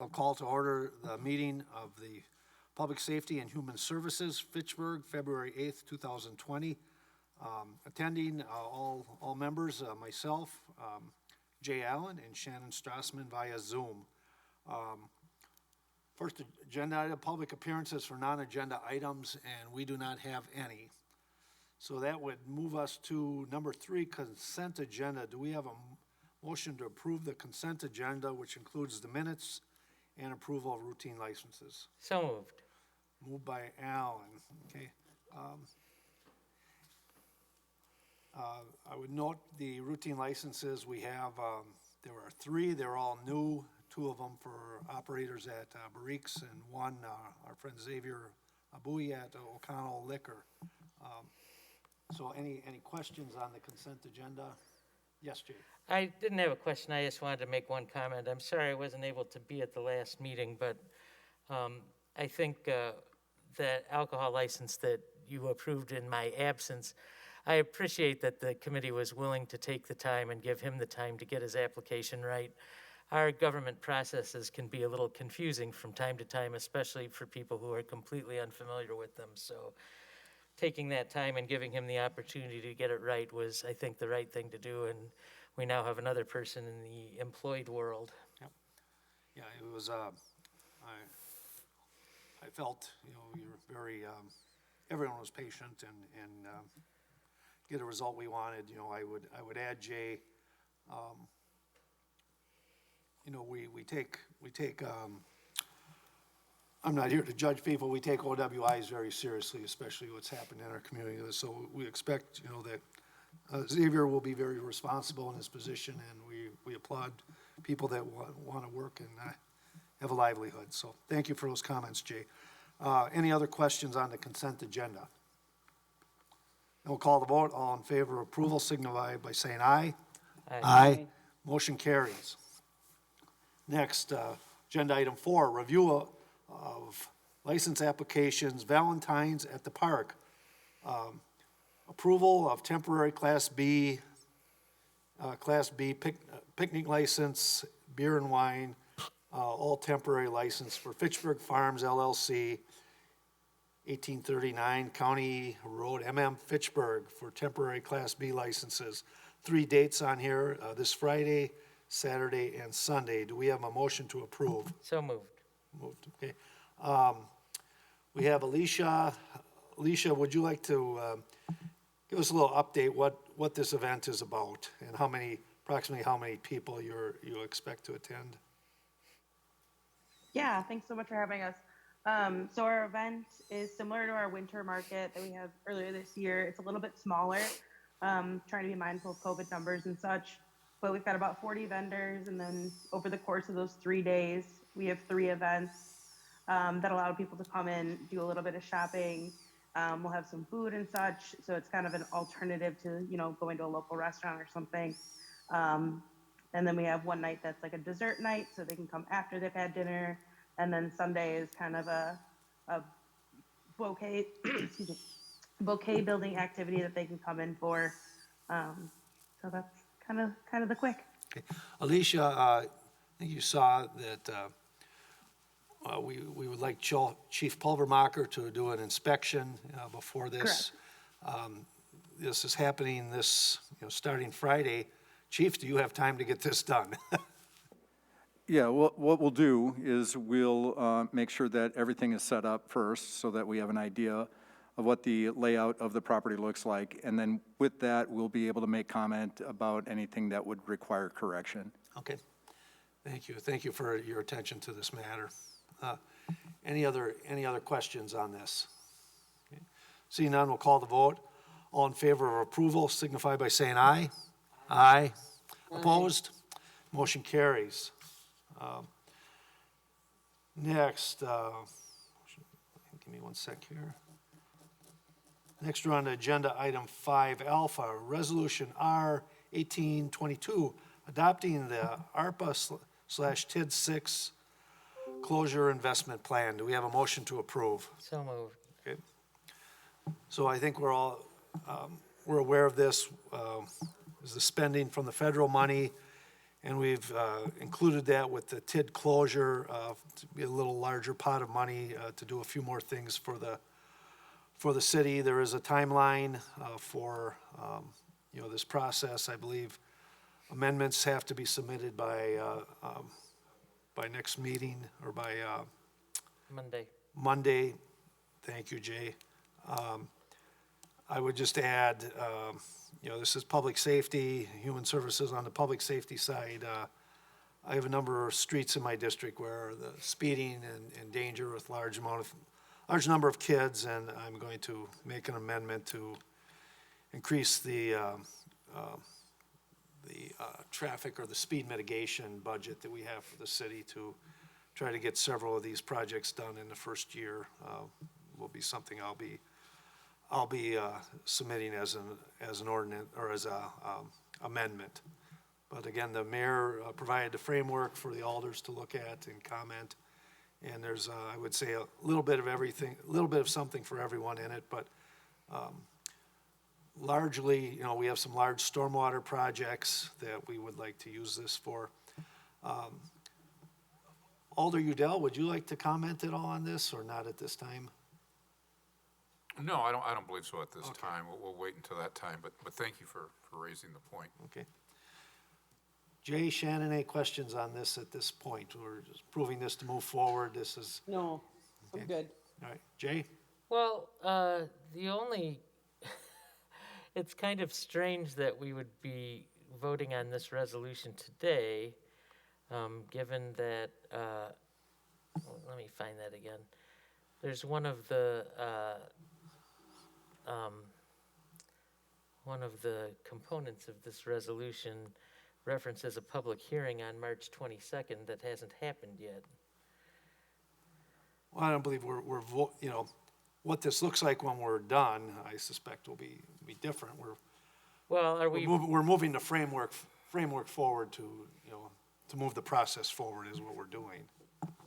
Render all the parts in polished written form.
I'll call to order the meeting of the Public Safety and Human Services, Fitchburg, February 8th, 2020. Attending, all members, myself, Jay Allen, and Shannon Strassman via Zoom. First agenda item, public appearances for non-agenda items, and we do not have any. So that would move us to number 3, consent agenda. Do we have a motion to approve the consent agenda, which includes the minutes and approval of routine licenses? So moved. Moved by Allen, okay. I would note the routine licenses we have, there are 3, they're all new, 2 of them for operators at Barriques and 1, our friend Xavier Abui at O'Connell Liquor. So any questions on the consent agenda? Yes, Jay. I didn't have a question. I just wanted to make one comment. I'm sorry I wasn't able to be at the last meeting, but I think that alcohol license that you approved in my absence, I appreciate that the committee was willing to take the time and give him the time to get his application right. Our government processes can be a little confusing from time to time, especially for people who are completely unfamiliar with them. So taking that time and giving him the opportunity to get it right was, I think, the right thing to do. And we now have another person in the employed world. Yep. Yeah, it was, I felt, you're very, everyone was patient and get a result we wanted. I would add, Jay, we take, I'm not here to judge people. We take OWIs very seriously, especially what's happened in our community. So we expect, that Xavier will be very responsible in his position, and we applaud people that want to work and have a livelihood. So thank you for those comments, Jay. Any other questions on the consent agenda? And we'll call the vote. All in favor of approval signify by saying aye. Aye. Aye. Motion carries. Next, agenda item 4, review of license applications, Valentine's at the Park. Approval of temporary Class B picnic license, beer and wine, all temporary license for Fitchburg Farms LLC, 1839 County Road, Fitchburg, for temporary Class B licenses. 3 dates on here, this Friday, Saturday, and Sunday. Do we have a motion to approve? So moved. Moved, okay. We have Alicia. Alicia, would you like to give us a little update what this event is about and approximately how many people you expect to attend? Yeah, thanks so much for having us. So our event is similar to our winter market that we had earlier this year. It's a little bit smaller, trying to be mindful of COVID numbers and such. But we've got about 40 vendors, and then over the course of those 3 days, we have 3 events that allow people to come in, do a little bit of shopping. We'll have some food and such, so it's kind of an alternative to, going to a local restaurant or something. And then we have one night that's like a dessert night, so they can come after they've had dinner. And then Sunday is kind of a bouquet, bouquet building activity that they can come in for. So that's kind of the quick. Okay. Alicia, I think you saw that we would like Chief Pulvermacher to do an inspection before this. This is happening starting Friday. Chief, do you have time to get this done? Yeah, what we'll do is we'll make sure that everything is set up first so that we have an idea of what the layout of the property looks like. And then with that, we'll be able to make comment about anything that would require correction. Okay. Thank you. Thank you for your attention to this matter. Any other questions on this? Okay. Seeing none, we'll call the vote. All in favor of approval signify by saying aye. Aye. Opposed? Motion carries. Next, give me one sec here. Next, we're on to agenda item 5 alpha, resolution R 1822, adopting the ARPA/TID 6 closure investment plan. Do we have a motion to approve? So moved. Okay. So I think we're aware of this, is the spending from the federal money And we've included that with the TID closure to be a little larger pot of money to do a few more things for the city. There is a timeline for, this process. I believe amendments have to be submitted by next meeting or by Monday. Monday. Thank you, Jay. I would just add, this is public safety, human services on the public safety side. I have a number of streets in my district where the speeding and danger with large number of kids, and I'm going to make an amendment to increase the traffic or the speed mitigation budget that we have for the city to try to get several of these projects done in the first year. Will be something I'll be submitting as an ordinance or as a amendment. But again, the mayor provided the framework for the alders to look at and comment. And there's, I would say, a little bit of everything, a little bit of something for everyone in it. But largely, we have some large stormwater projects that we would like to use this for. Alder Udell, would you like to comment at all on this or not at this time? No, I don't believe so at this time. We'll wait until that time, but thank you for raising the point. Okay. Jay, Shannon, any questions on this at this point? We're just proving this to move forward. This is, No, I'm Okay. good. all right, Jay? Well, it's kind of strange that we would be voting on this resolution today, given that, let me find that again. There's one of the components of this resolution references a public hearing on March 22nd that hasn't happened yet. Well, I don't believe what this looks like when we're done, I suspect will be different. Well, are we? We're moving the framework forward to move the process forward is what we're doing.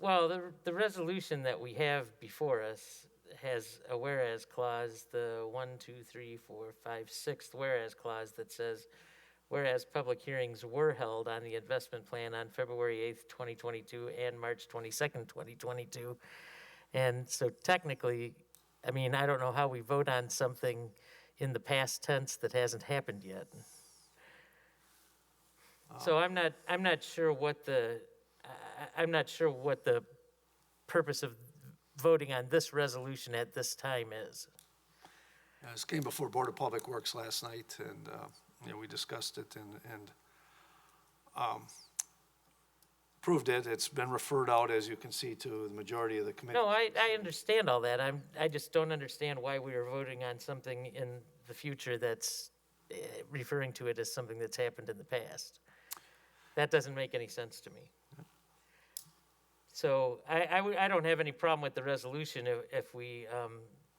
Well, the resolution that we have before us has a whereas clause, the 1, 2, 3, 4, 5, 6th whereas clause that says, whereas public hearings were held on the investment plan on February 8th, 2022 and March 22nd, 2022. And so technically, I mean, I don't know how we vote on something in the past tense that hasn't happened yet. So I'm not sure what the purpose of voting on this resolution at this time is. This came before Board of Public Works last night, and we discussed it and approved it. It's been referred out, as you can see, to the majority of the committee. No, I understand all that. I just don't understand why we are voting on something in the future that's referring to it as something that's happened in the past. That doesn't make any sense to me. So I don't have any problem with the resolution if we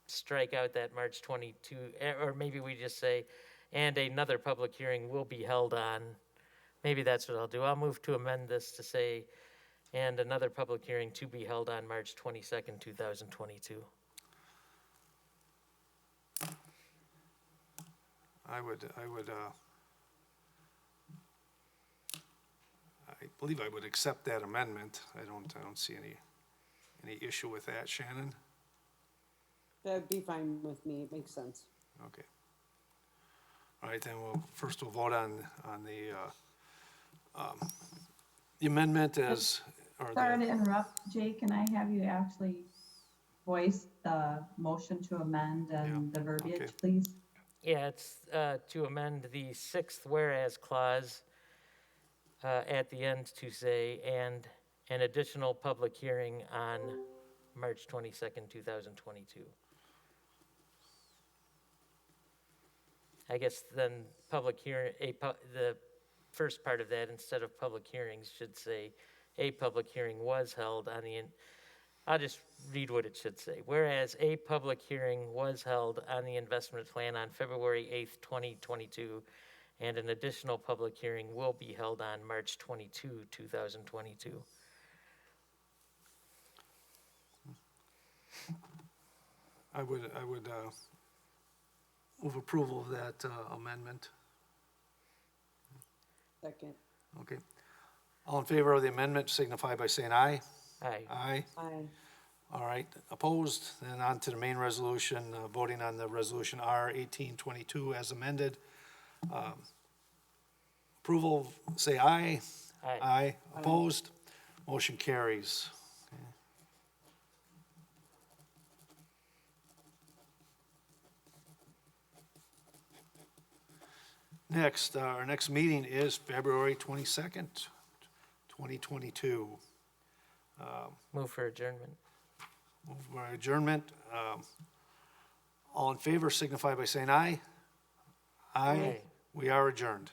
strike out that March 22, or maybe we just say, and another public hearing will be held on. Maybe that's what I'll do. I'll move to amend this to say, and another public hearing to be held on March 22nd, 2022. I believe I would accept that amendment. I don't see any issue with that. Shannon? That'd be fine with me. It makes sense. Okay. All right, then we'll vote on the amendment as, or Sorry to the, interrupt, Jay, can I have you actually voice the motion to amend and the verbiage, okay. please? Yeah, it's to amend the 6th whereas clause at the end to say, and an additional public hearing on March 22nd, 2022. I guess then public hearing, the first part of that, instead of public hearings, should say, a public hearing was held on the, I'll just read what it should say. Whereas a public hearing was held on the investment plan on February 8th, 2022, and an additional public hearing will be held on March 22, 2022. I would move approval of that amendment. Second. Okay. All in favor of the amendment signify by saying aye. Aye. Aye. Aye. All right, opposed? Then on to the main resolution, voting on the resolution R 1822 as amended. Approval, say aye. Aye. Aye. Opposed? Motion carries. Okay. Next, our next meeting is February 22nd, 2022. Move for adjournment. Move for adjournment. All in favor signify by saying aye. Aye. Aye. We are adjourned.